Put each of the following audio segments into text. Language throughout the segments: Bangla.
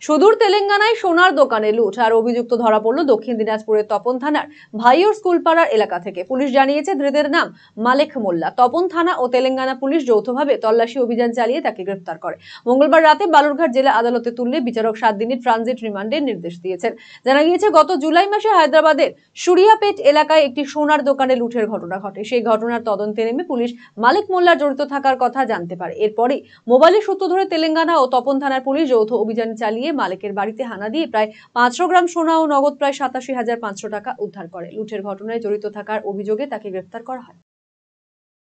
সুদূর তেলেঙ্গানায় সোনার দোকানে লুট আর অভিযুক্ত ধরা পড়ল দক্ষিণ দিনাজপুরের তপন থানার ভাইয়োর স্কুলপাড়ার এলাকা থেকে। পুলিশ জানিয়েছে ধৃতের নাম মালেক মোল্লা। তপন থানা ও তেলেঙ্গানা পুলিশ যৌথভাবে তল্লাশি অভিযান চালিয়ে তাকে গ্রেফতার করে। মঙ্গলবার রাতে বালুরঘাট জেলা আদালতে তুললে বিচারক 7 দিনের ট্রানজিট রিমান্ডের নির্দেশ দিয়েছেন। জানা গিয়েছে, গত জুলাই মাসে হায়দ্রাবাদের সুরিয়াপেট এলাকায় একটি সোনার দোকানে লুটের ঘটনা ঘটে। সেই ঘটনার তদন্তে নেমে পুলিশ মালেক মোল্লার জড়িত থাকার কথা জানতে পারে। এরপরই মোবাইলের সূত্র ধরে তেলেঙ্গানা ও তপন থানার পুলিশ যৌথ অভিযান চালিয়ে মালেকের বাড়িতে হানা দিয়ে প্রায় 500 গ্রাম সোনা ও নগদ প্রায় 87,500 টাকা উদ্ধার করে। লুটের ঘটনায় জড়িত থাকার অভিযোগে তাকে গ্রেফতার করা হয়।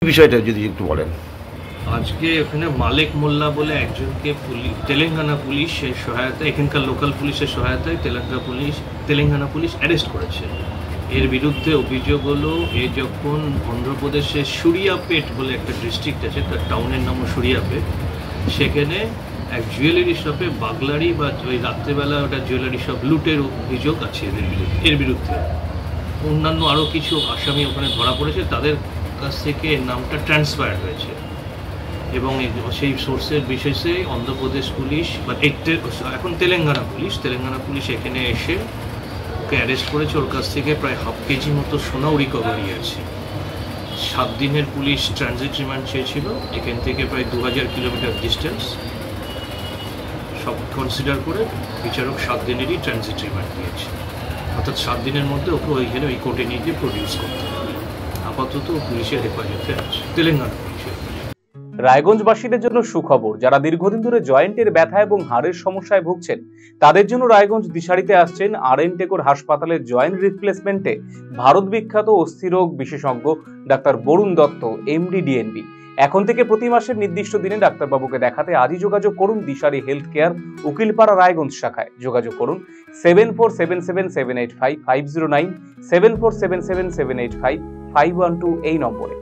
বিষয়টা যদি একটু বলেন। আজকে এখানে মালেক মোল্লা বলে একজনকে তেলেঙ্গানা পুলিশের সহায়তায়, এখানকার লোকাল পুলিশের সহায়তায় তেলেঙ্গানা পুলিশ অ্যারেস্ট করেছে। এর বিরুদ্ধে অভিযোগ হলো, এ যখন অন্ধ্রপ্রদেশের সুরিয়াপেট বলে একটা ডিস্ট্রিক্ট আছে, তার টাউনের নামও সুরিয়াপেট, সেখানে এক জুয়েলারি শপে বাগলারি বা ওই রাত্রেবেলা ওটা জুয়েলারি শপ লুটের অভিযোগ আছে এর বিরুদ্ধে। অন্যান্য আরও কিছু আসামি ওখানে ধরা পড়েছে, তাদের কাছ থেকে এর নামটা ট্রান্সফার হয়েছে এবং সেই সোর্সের বিশেষে অন্ধ্রপ্রদেশ পুলিশ বা এখন তেলেঙ্গানা পুলিশ এখানে এসে ওকে অ্যারেস্ট করেছে। ওর কাছ থেকে প্রায় 1/2 কেজি মতো সোনাও রিকভারি আছে। 7 দিনের পুলিশ ট্রানজিট রিমান্ড চেয়েছিল। এখান থেকে প্রায় 2000 কিলোমিটার ডিস্টেন্স, সব কনসিডার করে বিচারক 7 দিনেরই ট্রানজিট রিমান্ড দিয়েছে। অর্থাৎ 7 দিনের মধ্যে ওকে ওইখানে ওই কোর্টে নিয়ে গিয়ে প্রডিউস করতে হবে। আপাতত পুলিশের হেফাজতে আছে, তেলেঙ্গানা পুলিশের। রায়গঞ্জবাসীদের জন্য সুখবর, যারা দীর্ঘদিন ধরে জয়েন্টের ব্যথা এবং হাড়ের সমস্যায় ভুগছেন তাদের জন্য রায়গঞ্জ দিশারিতে আসছেন আর.এন. টেকর হাসপাতালের জয়েন্ট রিপ্লেসমেন্টে ভারত বিখ্যাত অস্থিরোগ বিশেষজ্ঞ doctor Barun Dutta, MD, DNB। এখন থেকে প্রতি মাসের নির্দিষ্ট দিনে ডাক্তারবাবুকে দেখাতে আজই যোগাযোগ করুন দিশারি হেলথ কেয়ার, উকিলপাড়া, রায়গঞ্জ শাখায়। যোগাযোগ করুন 7477785509, 7477785512 এই নম্বরে।